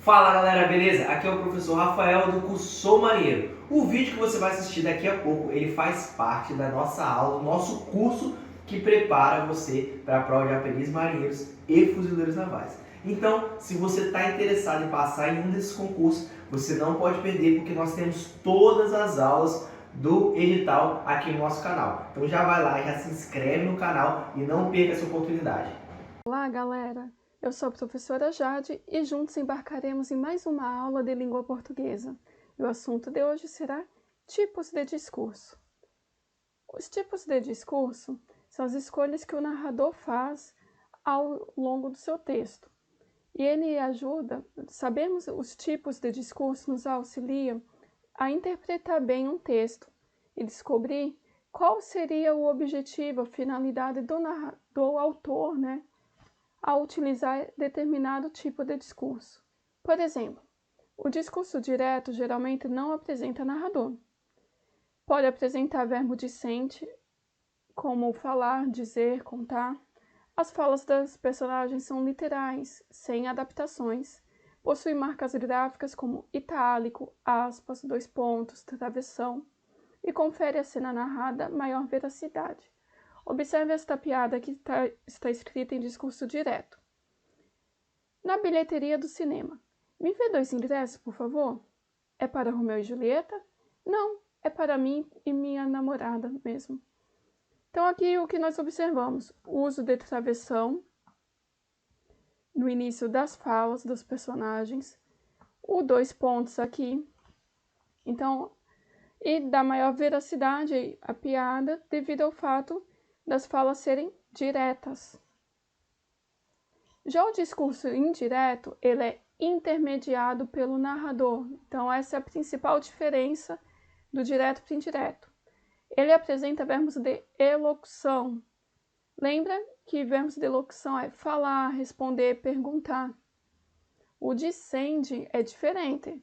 Fala galera, beleza? Aqui é o professor Rafael do curso Sou Marinheiro. O vídeo que você vai assistir daqui a pouco, ele faz parte da nossa aula, do nosso curso que prepara você para a prova de aprendiz marinheiros e fuzileiros navais. Então, se você está interessado em passar em um desses concursos, você não pode perder porque nós temos todas as aulas do edital aqui no nosso canal. Então já vai lá, já se inscreve no canal e não perca essa oportunidade. Olá, galera! Eu sou a professora Jade e juntos embarcaremos em mais uma aula de língua portuguesa. E o assunto de hoje será tipos de discurso. Os tipos de discurso são as escolhas que o narrador faz ao longo do seu texto. E ele ajuda, sabermos os tipos de discurso nos auxilia a interpretar bem um texto e descobrir qual seria o objetivo, a finalidade do autor, a utilizar determinado tipo de discurso. Por exemplo, o discurso direto geralmente não apresenta narrador. Pode apresentar verbo dicente, como falar, dizer, contar. As falas das personagens são literais, sem adaptações. Possuem marcas gráficas como itálico, aspas, dois pontos, travessão, e confere à cena narrada maior veracidade. Observe esta piada que está escrita em discurso direto. Na bilheteria do cinema. Me vê 2 ingressos, por favor? É para Romeu e Julieta? Não, é para mim e minha namorada mesmo. Então aqui o que nós observamos? O uso de travessão no início das falas dos personagens. O 2 pontos aqui. Então, e dá maior veracidade à piada devido ao fato das falas serem diretas. Já o discurso indireto, ele é intermediado pelo narrador. Então, essa é a principal diferença do direto para o indireto. Ele apresenta verbos de elocução. Lembra que verbos de elocução é falar, responder, perguntar. O dicende é diferente.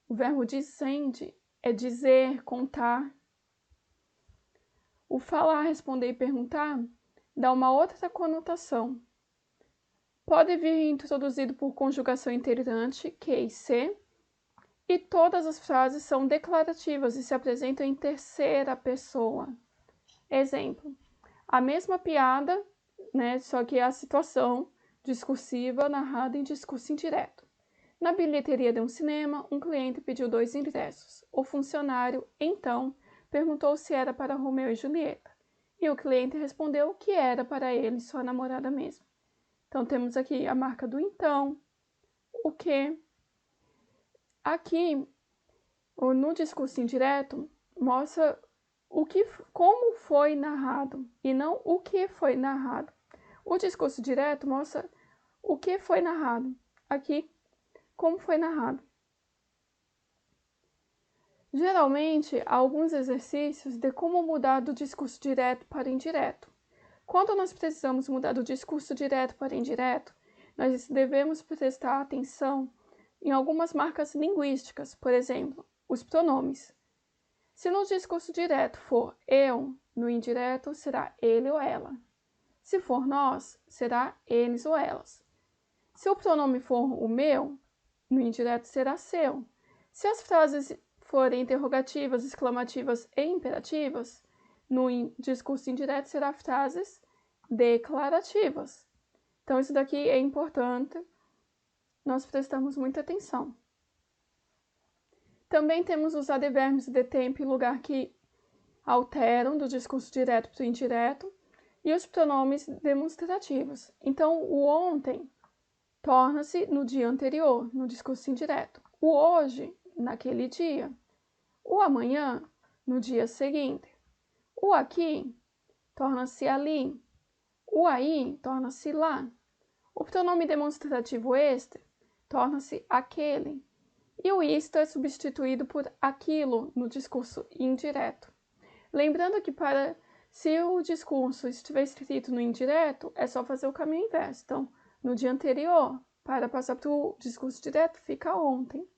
O verbo dicende é dizer, contar. O falar, responder e perguntar dá uma outra conotação. Pode vir introduzido por conjugação integrante, que e se, e todas as frases são declarativas e se apresentam em terceira pessoa. Exemplo, a mesma piada, só que a situação discursiva narrada em discurso indireto. Na bilheteria de um cinema, um cliente pediu 2 ingressos. O funcionário, então, perguntou se era para Romeu e Julieta, e o cliente respondeu que era para ele e sua namorada mesmo. Então, temos aqui a marca do então, o que. Aqui, no discurso indireto, mostra como foi narrado e não o que foi narrado. O discurso direto mostra o que foi narrado. Aqui, como foi narrado. Geralmente, há alguns exercícios de como mudar do discurso direto para indireto. Quando nós precisamos mudar do discurso direto para indireto, nós devemos prestar atenção em algumas marcas linguísticas, por exemplo, os pronomes. Se no discurso direto for eu, no indireto será ele ou ela. Se for nós, será eles ou elas. Se o pronome for o meu, no indireto será seu. Se as frases forem interrogativas, exclamativas e imperativas, no discurso indireto será frases declarativas. Então, isso daqui é importante, nós prestamos muita atenção. Também temos os advérbios de tempo e lugar que alteram do discurso direto para o indireto e os pronomes demonstrativos. Então, o ontem torna-se no dia anterior, no discurso indireto. O hoje, naquele dia. O amanhã, no dia seguinte. O aqui torna-se ali. O aí torna-se lá. O pronome demonstrativo este torna-se aquele. E o isto é substituído por aquilo no discurso indireto. Lembrando que se o discurso estiver escrito no indireto, é só fazer o caminho inverso. Então, no dia anterior, para passar para o discurso direto, fica ontem.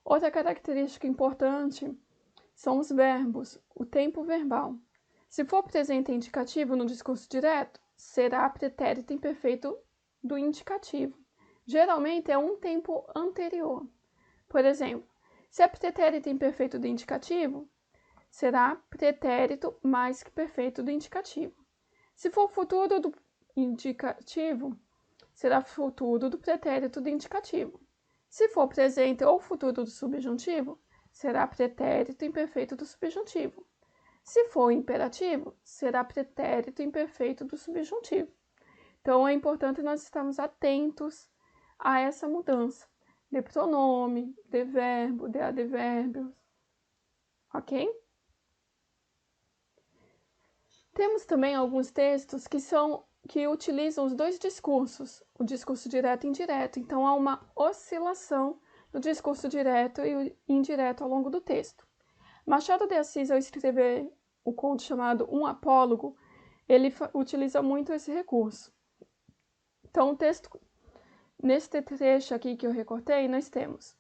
Outra característica importante são os verbos, o tempo verbal. Se for presente indicativo no discurso direto, será pretérito imperfeito do indicativo. geralmente é um tempo anterior. Por exemplo, se é pretérito imperfeito do indicativo, será pretérito mais que perfeito do indicativo. Se for futuro do indicativo, será futuro do pretérito do indicativo. Se for presente ou futuro do subjuntivo, será pretérito imperfeito do subjuntivo. Se for imperativo, será pretérito imperfeito do subjuntivo. Então, é importante nós estarmos atentos a essa mudança de pronome, de verbo, de advérbios, ok? Temos também alguns textos que utilizam os dois discursos, o discurso direto e indireto. Então, há uma oscilação do discurso direto e indireto ao longo do texto. Machado de Assis, ao escrever o conto chamado Um Apólogo, ele utiliza muito esse recurso. Então, o texto, neste trecho aqui que eu recortei, nós temos: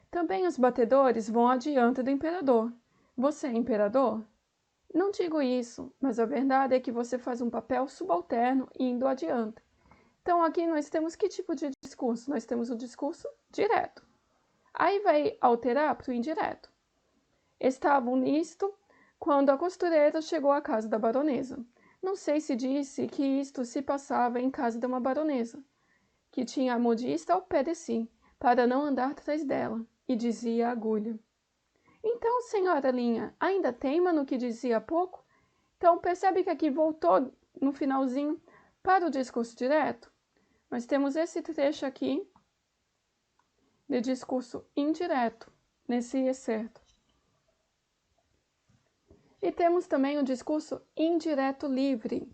também os batedores vão adiante do imperador. Você é imperador? Não digo isso, mas a verdade é que você faz um papel subalterno indo adiante. Então, aqui nós temos que tipo de discurso? Nós temos o discurso direto. Aí vai alterar para o indireto. Estavam nisto quando a costureira chegou à casa da baronesa. Não sei se disse que isto se passava em casa de uma baronesa, que tinha a modista ao pé de si, para não andar atrás dela, e dizia a agulha: então, senhora Linha, ainda teima no que dizia há pouco? Então, percebe que aqui voltou no finalzinho para o discurso direto? Nós temos esse trecho aqui de discurso indireto, nesse excerto. E temos também o discurso indireto livre.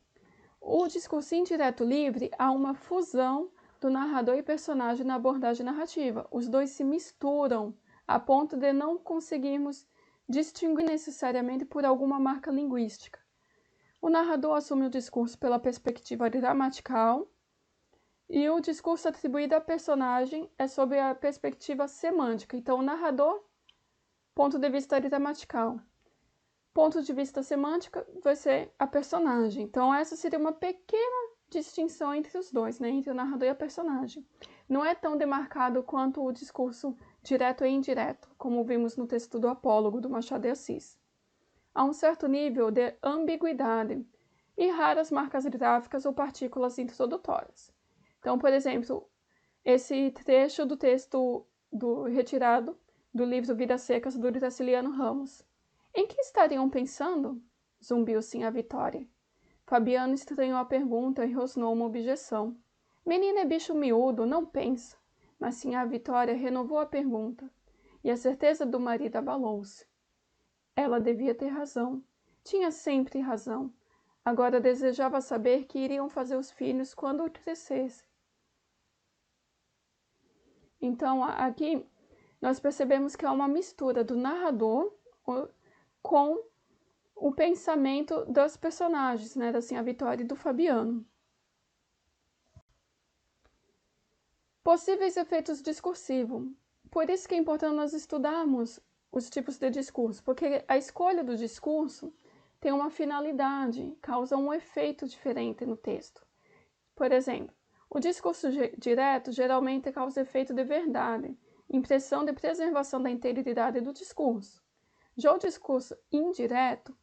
O discurso indireto livre há uma fusão do narrador e personagem na abordagem narrativa. Os dois se misturam a ponto de não conseguirmos distinguir necessariamente por alguma marca linguística. O narrador assume o discurso pela perspectiva gramatical e o discurso atribuído à personagem é sob a perspectiva semântica. Então, o narrador, ponto de vista gramatical. Ponto de vista semântica vai ser a personagem. Então, essa seria uma pequena distinção entre os dois, né? Entre o narrador e a personagem. Não é tão demarcado quanto o discurso direto e indireto, como vimos no texto do Apólogo, do Machado de Assis. Há um certo nível de ambiguidade e raras marcas gráficas ou partículas introdutórias. Então, por exemplo, esse trecho do texto retirado do livro Vidas Secas, do Graciliano Ramos. Em que estariam pensando? Zumbiu sim a Vitória. Fabiano estranhou a pergunta e rosnou uma objeção. Menina é bicho miúdo, não pensa. Mas sim a Vitória renovou a pergunta, e a certeza do marido abalou-se. Ela devia ter razão. Tinha sempre razão. Agora desejava saber que iriam fazer os filhos quando crescessem. Então, aqui, nós percebemos que há uma mistura do narrador com o pensamento das personagens, né, assim, a Vitória e do Fabiano. Possíveis efeitos discursivos. Por isso que é importante nós estudarmos os tipos de discurso, porque a escolha do discurso tem uma finalidade, causa um efeito diferente no texto. Por exemplo, o discurso direto geralmente causa efeito de verdade, impressão de preservação da integridade do discurso. Já o discurso indireto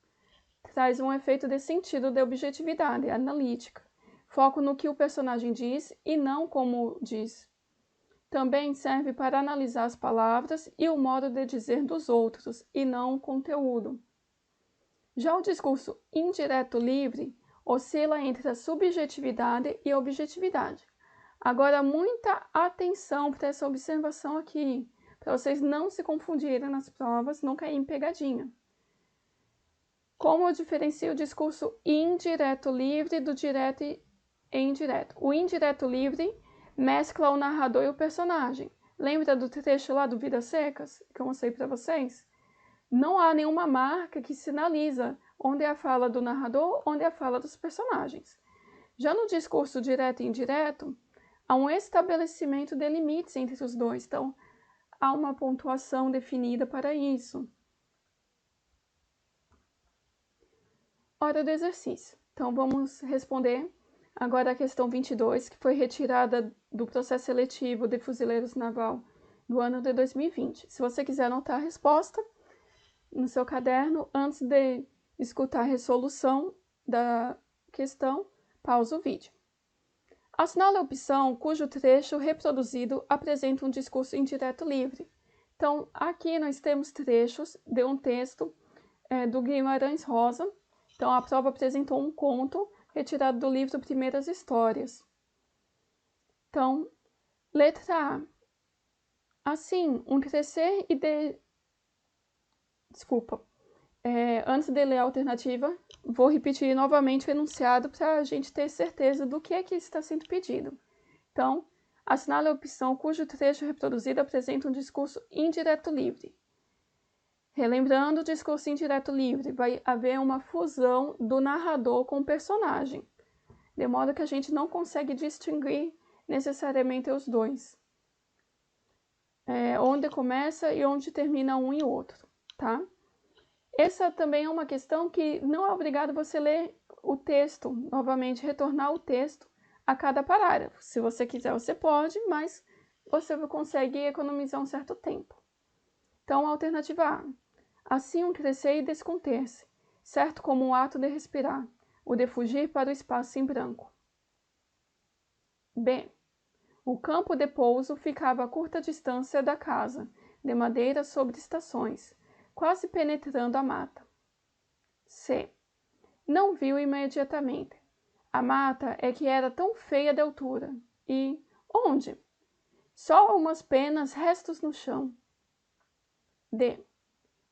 traz um efeito de sentido de objetividade analítica, foco no que o personagem diz e não como diz. Também serve para analisar as palavras e o modo de dizer dos outros, e não o conteúdo. Já o discurso indireto livre oscila entre a subjetividade e a objetividade. Agora, muita atenção para essa observação aqui, para vocês não se confundirem nas provas, não caírem em pegadinha. Como eu diferencio o discurso indireto livre do direto e indireto? O indireto livre mescla o narrador e o personagem. Lembra do trecho lá do Vidas Secas, que eu mostrei para vocês? Não há nenhuma marca que sinaliza onde é a fala do narrador, onde é a fala dos personagens. Já no discurso direto e indireto, há um estabelecimento de limites entre os dois. Então, há uma pontuação definida para isso. Hora do exercício. Então, vamos responder Agora a questão 22, que foi retirada do processo seletivo de fuzileiros naval do ano de 2020. Se você quiser anotar a resposta no seu caderno, antes de escutar a resolução da questão, pausa o vídeo. Assinale a opção cujo trecho reproduzido apresenta um discurso indireto livre. Então, aqui nós temos trechos de um texto do Guimarães Rosa. Então, a prova apresentou um conto retirado do livro Primeiras Histórias. Então, letra A. Assim, um crescer e de... Desculpa. Antes de ler a alternativa, vou repetir novamente o enunciado para a gente ter certeza do que é que está sendo pedido. Então, assinale a opção cujo trecho reproduzido apresenta um discurso indireto livre. Relembrando o discurso indireto livre, vai haver uma fusão do narrador com o personagem, de modo que a gente não consegue distinguir necessariamente os dois. Onde começa e onde termina um e outro, tá? Essa também é uma questão que não é obrigado você ler o texto, novamente retornar o texto a cada parágrafo. Se você quiser, você pode, mas você consegue economizar um certo tempo. Então, a alternativa A. Assim um crescer e desconter-se, certo como um ato de respirar, o de fugir para o espaço em branco. B. O campo de pouso ficava a curta distância da casa, de madeira sobre estações, quase penetrando a mata. C. Não viu imediatamente. A mata é que era tão feia de altura. E onde? Só umas penas restos no chão. D.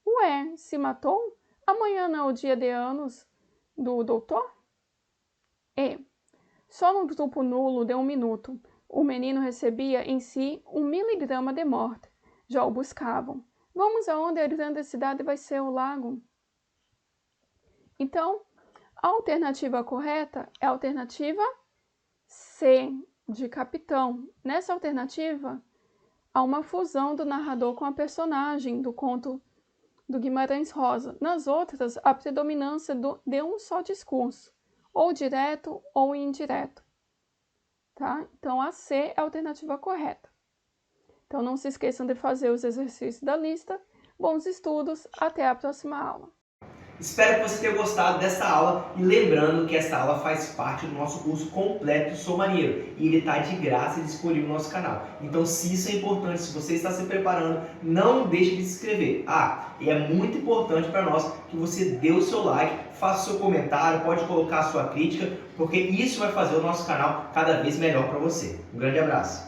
Ué, se matou? Amanhã não é o dia de anos do doutor? E. Só no grupo nulo de 1 minuto, o menino recebia em si 1 miligrama de morte. Já o buscavam. Vamos aonde a grande cidade vai ser o lago? Então, a alternativa correta é a alternativa C, de capitão. Nessa alternativa, há uma fusão do narrador com a personagem do conto do Guimarães Rosa. Nas outras, a predominância de um só discurso, ou direto ou indireto. Tá? Então, a C é a alternativa correta. Então, não se esqueçam de fazer os exercícios da lista. Bons estudos, até a próxima aula. Espero que você tenha gostado dessa aula e lembrando que essa aula faz parte do nosso curso completo Sou Marinheiro e ele está de graça e disponível no nosso canal. Então, se isso é importante, se você está se preparando, não deixe de se inscrever. E é muito importante para nós que você dê o seu like, faça o seu comentário, pode colocar a sua crítica, porque isso vai fazer o nosso canal cada vez melhor para você. Um grande abraço!